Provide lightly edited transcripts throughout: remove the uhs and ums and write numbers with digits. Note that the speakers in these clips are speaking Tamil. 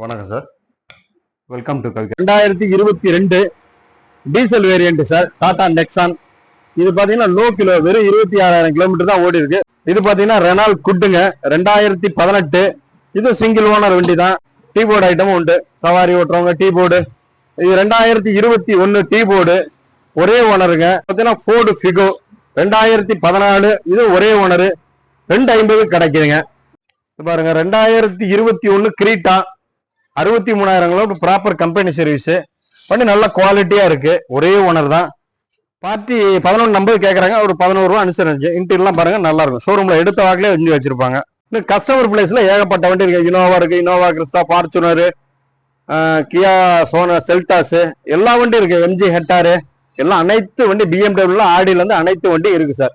வணக்கம் sir, welcome to Kavi. 2022 diesel variant sir, Tata Nexon. இது பாத்தீங்கன்னா லோ கிலோ, வெறும் 26,000 கிலோமீட்டர் தான் ஓடி இருக்கு. இது பாத்தீங்கன்னா ரெனால் குட்டுங்க, 2018. இது சிங்கிள் ஓனர் வண்டி தான். டீ போர்டு ஐட்டமும் உண்டு, சவாரி ஓட்டுறவங்க டீ போர்டு. இது 2021 டீ போர்டு, ஒரே ஓனருங்க. பாத்தீங்கன்னா ஃபோர்டு ஃபிகோ 2014, இது ஒரே ஓனரு, 250 கிடைக்குதுங்க. பாருங்க 2021 கிரீட்டா, 63,000 கிலோமீட்டர், ப்ராப்பர் கம்பெனி சர்வீஸ் பண்ணி நல்ல குவாலிட்டியா இருக்கு. ஒரே ஓனர் தான். பார்ட்டி 11 நம்பர் கேட்கறாங்க, ஒரு 11 ரூபா அனுசரிச்சு. இன்டீரியர்லாம் பாருங்க நல்லா இருக்கும். ஷோரூம்ல எடுத்த வாக்கிலே வண்டி வச்சிருப்பாங்க. இன்னும் கஸ்டமர் பிளேஸ்ல ஏகப்பட்ட வண்டி இருக்கு. இனோவா இருக்கு, இனோவா கிறிஸ்டா, ஃபார்ச்சுனர், கியா சோனா, செல்டாஸ், எல்லா வண்டி இருக்கு. எம்ஜி ஹெட்டாரு, எல்லாம் அனைத்து வண்டி, BMW, ஆடில இருந்து அனைத்து வண்டி இருக்கு சார்.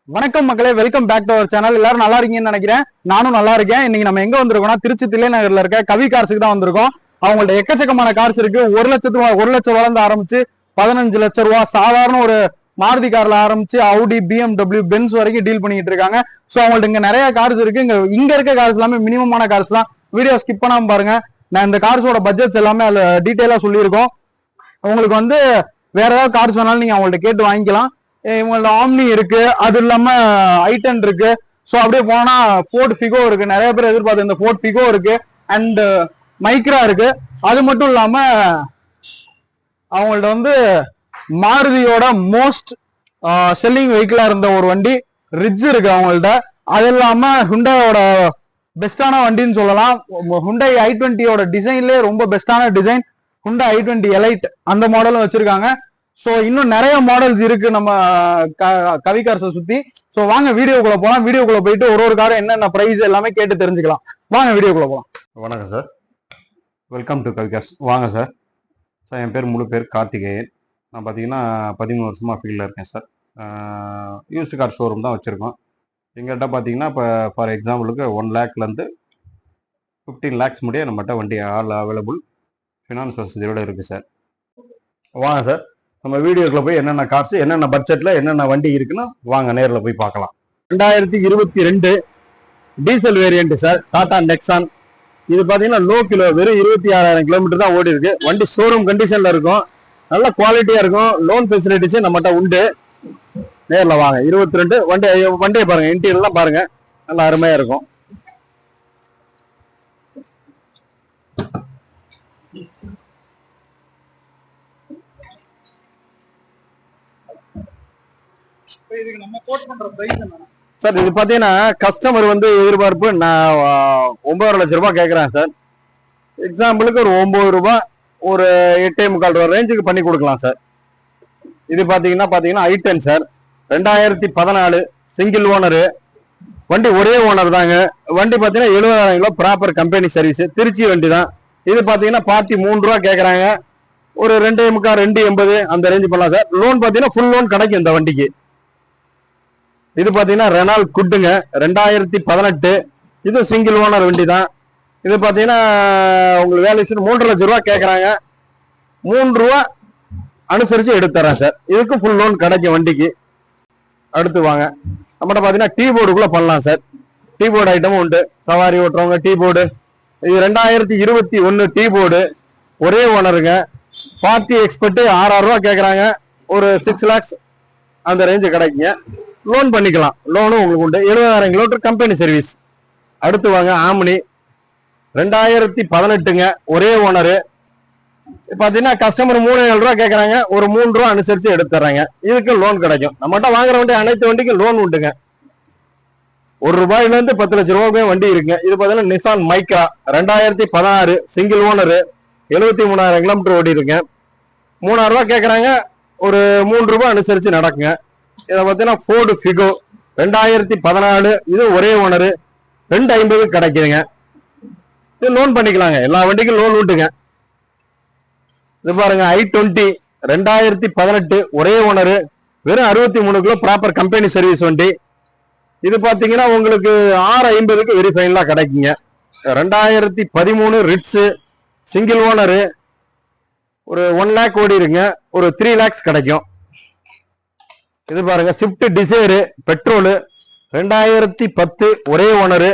வணக்கம் மக்களே, welcome back to our channel. எல்லாரும் நல்லா இருக்கீங்கன்னு நினைக்கிறேன். நானும் நல்லா இருக்கேன். இன்னைக்கு நம்ம எங்க வந்திருக்கோம்னா, திருச்சி தில்லைநகர்ல இருக்க கவி கார்ஸுக்கு தான் வந்திருக்கோம். அவங்கள்ட்ட எக்கச்சக்கமான கார்ஸ் இருக்கு. 1 லட்சம் வளர்ந்து ஆரம்பிச்சு 15 லட்சம் ரூபா, சாதாரண ஒரு மாருதி கார்ல ஆரம்பிச்சு அவுடி, BMW, பென்ஸ் வரைக்கும் டீல் பண்ணிட்டு இருக்காங்க. சோ அவங்கள்ட்ட இங்க நிறைய கார்ஸ் இருக்கு. இங்க இருக்க கார்ஸ் எல்லாமே மினிமமான கார்ஸ் தான். வீடியோ ஸ்கிப் பண்ணாம பாருங்க. நான் இந்த கார்ஸோட பட்ஜெட்ஸ் எல்லாமே அதுல டீடைலா சொல்லியிருக்கோம். உங்களுக்கு வந்து வேற ஏதாவது கார்ஸ் வேணாலும் நீங்க அவங்கள்ட்ட கேட்டு வாங்கிக்கலாம். இவங்களோட ஆம்னி இருக்கு, அது இல்லாம ஐட்டன் இருக்கு. ஸோ அப்படியே போனா ஃபோர்ட் ஃபிகோ இருக்கு. நிறைய பேர் எதிர்பார்த்து இந்த ஃபோர்ட் ஃபிகோ இருக்கு. அண்ட் மைக்ரா இருக்கு. அது மட்டும் இல்லாம அவங்கள்ட்ட வந்து மாருதியோட மோஸ்ட் செல்லிங் வெஹிக்கிளா இருந்த ஒரு வண்டி ரிட்ஜ் இருக்கு அவங்கள்ட்ட. அது இல்லாம ஹுண்டாயோட பெஸ்டான வண்டின்னு சொல்லலாம். ஹுண்டை i20யோட டிசைன்லேயே ரொம்ப பெஸ்டான டிசைன் ஹுண்டா i20 எலைட், அந்த மாடலும் வச்சிருக்காங்க. ஸோ இன்னும் நிறைய மாடல்ஸ் இருக்கு நம்ம கவி கார்ஸை சுத்தி. ஸோ வாங்க வீடியோக்குள்ள போலாம். வீடியோக்குள்ள போயிட்டு ஒரு காரம் என்னென்ன பிரைஸ் எல்லாமே கேட்டு தெரிஞ்சுக்கலாம். வாங்க வீடியோக்குள்ள போலாம். வணக்கம் sir, welcome to Kavi cars. வாங்க சார். சார் என் பேர், முழு பேர் கார்த்திகேயன். நான் பார்த்தீங்கன்னா 13 வருஷமாக ஃபீல்டில் இருக்கேன் சார். யூஸ்டு கார் ஷோரூம் தான் வச்சுருக்கோம். எங்கள்கிட்ட பார்த்தீங்கன்னா இப்போ ஃபார் எக்ஸாம்பிளுக்கு 1 லேக்லேருந்து 15 லேக்ஸ் முடிய நம்மகிட்ட வண்டி ஆல் அவைலபிள், ஃபினான்ஸ் வசதியோடு இருக்குது சார். வாங்க சார், நம்ம வீடியோக்குள்ள போய் என்னென்ன கார்ஸ், என்னென்ன பட்ஜெட்ல என்னென்ன வண்டி இருக்குன்னு வாங்க நேரில் போய் பார்க்கலாம். 2022 diesel variant sir, Tata Nexon. இது பார்த்தீங்கன்னா லோ கிலோ, வெறும் 26,000 கிலோமீட்டர் தான் ஓடி இருக்கு. வண்டி ஷோரூம் கண்டிஷன்ல இருக்கும், நல்ல குவாலிட்டியா இருக்கும். லோன் ஃபெசிலிட்டிஸ் நம்மகிட்ட உண்டு. நேரில் வாங்க. 22 வண்டியை பாருங்க, இன்டீரியர்லாம் பாருங்க, நல்லா அருமையா இருக்கும். சார் இது பாத்தீங்கன்னா கஸ்டமர் வந்து எதிர்பார்ப்பு, நான் 9.5 லட்சம் ரூபாய் கேட்கிறேன் சார். எக்ஸாம்பிளுக்கு ஒரு 9 ரூபாய், ஒரு 8.25 ரூபா ரேஞ்சுக்கு பண்ணி கொடுக்கலாம் சார். இது பாத்தீங்கன்னா ஐட்டன் சார், 2014 சிங்கிள் ஓனரு வண்டி, ஒரே ஓனர் தாங்க. வண்டி பாத்தீங்கன்னா 70,000 kilo, proper company service, Trichy வண்டி தான். இது பாத்தீங்கன்னா பார்ட்டி 3 ரூபா கேட்கறாங்க, ஒரு 2.25 2.80 அந்த ரேஞ்சு பண்ணலாம் சார். லோன் பாத்தீங்கன்னா ஃபுல் லோன் கிடைக்கும் இந்த வண்டிக்கு. இது பாத்தீங்கன்னா ரெனால் குட்டுங்க, 2018. இது சிங்கிள் ஓனர் வண்டி தான். இது பாத்தீங்கன்னா உங்களுக்கு வேல்யூஷன் 3.5 லட்சம் ரூபா கேட்கறாங்க, 3 ரூபா அனுசரிச்சு எடுத்து தரேன் சார். இதுக்கும் ஃபுல் லோன் கிடைக்கும் வண்டிக்கு. அடுத்து வாங்க, நம்மகிட்ட பாத்தீங்கன்னா டீ போர்டுக்குள்ள பண்ணலாம் சார். டீ போர்டு ஐட்டமும் உண்டு, சவாரி ஓட்டுறவங்க டீ போர்டு. இது 2021 டீ போர்டு, ஒரே ஓனருங்க. பார்ட்டி எக்ஸ்பர்ட் 6,000 ரூபா கேட்கறாங்க, ஒரு 6 லேக்ஸ் அந்த ரேஞ்சு கிடைக்குங்க. லோன் பண்ணிக்கலாம், லோனும் உங்களுக்கு உண்டு. 70,000 கிலோமீட்டர் கம்பெனி சர்வீஸ். அடுத்து வாங்க, ஆம்னி 2018ங்க, ஒரே ஓனரு. பாத்தீங்கன்னா கஸ்டமர் 3,000 ரூபா கேட்கறாங்க, ஒரு 3 ரூபா அனுசரிச்சு எடுத்துறாங்க. இதுக்கு லோன் கிடைக்கும். நம்மகிட்ட வாங்குற வண்டி அனைத்து வண்டிக்கும் லோன் உண்டுங்க. 1 ரூபாயில இருந்து 10 லட்சம் ரூபாய்க்கு வண்டி இருக்குங்க. இது பாத்தீங்கன்னா Nissan Micra, 2016 single owner, 73,000 kilometre ஓடி இருக்குங்க. 3,000 ரூபாய் கேட்கறாங்க, ஒரு 3 ரூபாய் அனுசரிச்சு நடக்குங்க. இதை பார்த்தீங்கன்னா ஃபோர்டு ஃபிகோ 2014, இது ஒரே ஓனரு, 250 கிடைக்குதுங்க. இது லோன் பண்ணிக்கலாங்க, எல்லா வண்டிக்கும் லோன் உண்டுங்க. இது பாருங்க i20 2018 ஒரே ஓனரு, வெறும் 63 கிலோ, ப்ராப்பர் கம்பெனி சர்வீஸ் வண்டி. இது பாத்தீங்கன்னா உங்களுக்கு 650க்கு வெரி ஃபைனலா கிடைக்குங்க. 2013 ரிட்ஸ் சிங்கிள் ஓனரு, ஒரு 1 லேக் ஓடி இருக்குங்க, ஒரு 3 லேக்ஸ் கிடைக்கும். இது பாருங்க ஸ்விஃப்ட் டிசைரு பெட்ரோலு, 2010 ஒரே ஓனரு,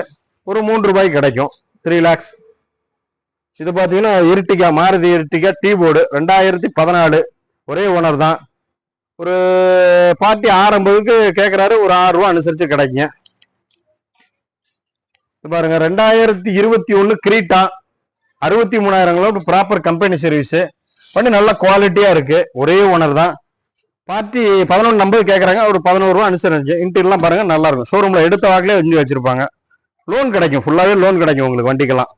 ஒரு 3 ரூபாய்க்கு கிடைக்கும், 3 லேக்ஸ். இது பாத்தீங்கன்னா Ertiga, Maruti Ertiga tea board 2014, ஒரே ஓனர் தான். ஒரு பார்ட்டி 650க்கு கேட்கறாரு, ஒரு 6 ரூபா அனுசரிச்சு கிடைக்குங்க. இது பாருங்க 2021 கிரீட்டா 63,000 கிலோமீட்டர், ப்ராப்பர் கம்பெனி சர்வீஸ், வண்டி நல்ல குவாலிட்டியா இருக்கு, ஒரே ஓனர் தான். பார்ட்டி 1150 கேட்கறாங்க, ஒரு 11 ரூபா அனுசரிச்சு. இன்டீரியர்லாம் பாருங்க நல்லா இருக்கும், ஷோரூம்ல எடுத்த வாக்கிலே வச்சு வச்சிருப்பாங்க. லோன் கிடைக்கும், ஃபுல்லாவே லோன் கிடைக்கும் உங்களுக்கு வண்டிக்கெல்லாம்.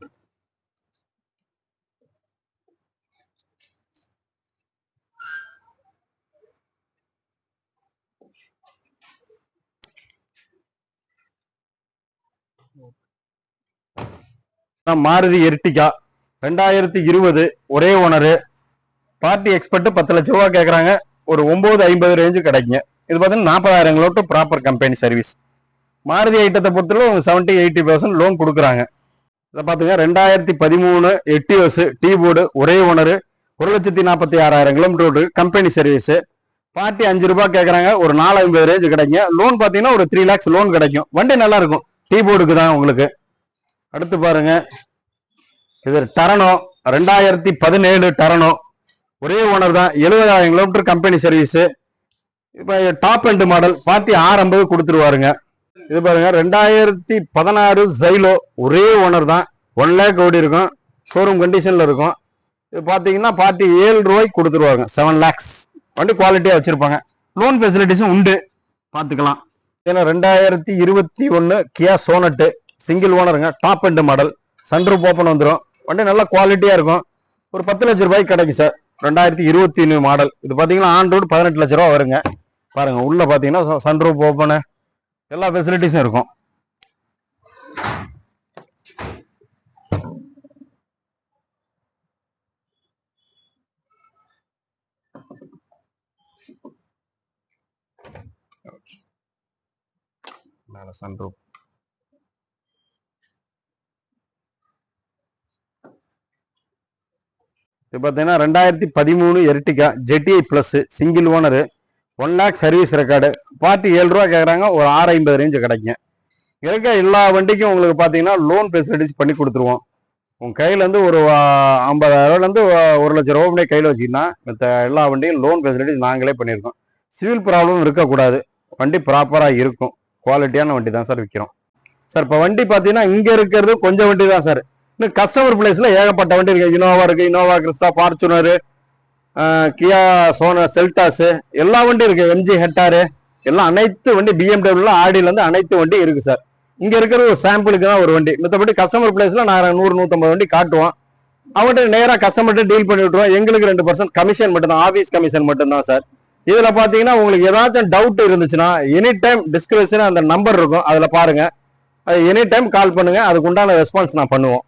மாருதி எர்டிகா 2020, ஒரே ஓனரு, பார்ட்டி எக்ஸ்பர்ட் 10 லட்சம் ரூபா கேட்கறாங்க, ஒரு 950 ரேஞ்சு கிடைக்குங்க. இது பார்த்தீங்கன்னா 40,000 kilometre, proper company service. Maruti ஐட்டத்தை பொறுத்தவரை 70-80% லோன் கொடுக்குறாங்க. இதை பார்த்துங்க 2013 எட்டியோஸ் டீ போர்டு, ஒரே owner, 1,46,000 kilometre company service. Party 5 ரூபாய் கேட்கறாங்க, ஒரு 450 ரேஞ்சு கிடைக்குங்க. லோன் பார்த்தீங்கன்னா ஒரு 3 lakhs லோன் கிடைக்கும். வண்டி நல்லா இருக்கும், டீ போர்டுக்கு தான் உங்களுக்கு. அடுத்து பாருங்க, இது டரனோ 2017 டரனோ, ஒரே ஓனர் தான், 70,000 கிலோமீட்டர் கம்பெனி சர்வீஸ். இப்போ டாப் எண்ட் மாடல், பார்ட்டி 650 கொடுத்துருவாருங்க. இது பாருங்க 2016 ஜைலோ, ஒரே ஓனர் தான், 1 lakh ஓடி இருக்கும், ஷோரூம் கண்டிஷன்ல இருக்கும். இது பாத்தீங்கன்னா பார்ட்டி 7 ரூபாய்க்கு கொடுத்துருவாங்க, 7 lakhs. வண்டி குவாலிட்டியா வச்சிருப்பாங்க, லோன் ஃபெசிலிட்டிஸும் உண்டு, பாத்துக்கலாம். ஏன்னா 2021 கியா சோனட்டு, சிங்கிள் ஓனருங்க, top end model, sunroof open வந்துடும். வண்டி நல்லா குவாலிட்டியா இருக்கும், ஒரு 10 லட்சம் ரூபாய்க்கு கிடைக்கும் சார். 2021 மாடல். இது பாத்தீங்கன்னா ஆன் ரோடு 18 லட்சம் ரூபா வருங்க. பாருங்க உள்ள பாத்தீங்கன்னா சன்ரூப் ஓப்பனு, எல்லா ஃபெசிலிட்டிஸும் இருக்கும். மேல சன்ரூப். இது பார்த்தீங்கன்னா 2013 Ertiga ZDI plus, single owner, 1 lakh service record. Party 7 ரூபா கேட்குறாங்க, ஒரு 650 ரேஞ்சு கிடைக்குங்க. இருக்க எல்லா வண்டிக்கும் உங்களுக்கு பார்த்தீங்கன்னா லோன் ஃபெசிலிட்டிஸ் பண்ணி கொடுத்துருவோம். உங்கள் கையிலேருந்து ஒரு 50,000 1 லட்சம் ரூபா முடிய கையில் வச்சிங்கன்னா மற்ற எல்லா வண்டியும் லோன் ஃபெசிலிட்டிஸ் நாங்களே பண்ணியிருக்கோம். சிவில் ப்ராப்ளம் இருக்கக்கூடாது, வண்டி ப்ராப்பராக இருக்கும், குவாலிட்டியான வண்டி தான் சார் விற்கிறோம். சார் இப்போ வண்டி பார்த்தீங்கன்னா இங்கே இருக்கிறது கொஞ்சம் வண்டி தான் சார். இன்னும் கஸ்டமர் பிளேஸ்ல ஏகப்பட்ட வண்டி இருக்கு. இனோவா இருக்கு, இனோவா கிறிஸ்டா, ஃபார்ச்சுனர், கியா சோனா செல்டாஸ், எல்லா வண்டியும் இருக்கு. எம்ஜி ஹெட்டாரு, எல்லாம் அனைத்து வண்டி, பிஎம்டபிள்யூ ஆடில இருந்து அனைத்து வண்டி இருக்கு சார். இங்க இருக்கிற ஒரு சாம்பிளுக்கு தான் ஒரு வண்டி. மற்றபடி கஸ்டமர் பிளேஸ்ல நான் 100-150 வண்டி காட்டுவோம். அவங்ககிட்ட நேராக கஸ்டமர்கிட்ட டீல் பண்ணி விட்டுருவோம். எங்களுக்கு 2% கமிஷன் மட்டும் தான், ஆபீஸ் கமிஷன் மட்டும் தான் சார். இதுல பாத்தீங்கன்னா உங்களுக்கு ஏதாச்சும் டவுட் இருந்துச்சுன்னா எனி டைம் டிஸ்கிரிப்ஷன் அந்த நம்பர் இருக்கும், அதுல பாருங்க. அது எனி டைம் கால் பண்ணுங்க, அதுக்கு உண்டான ரெஸ்பான்ஸ் நான் பண்ணுவோம்.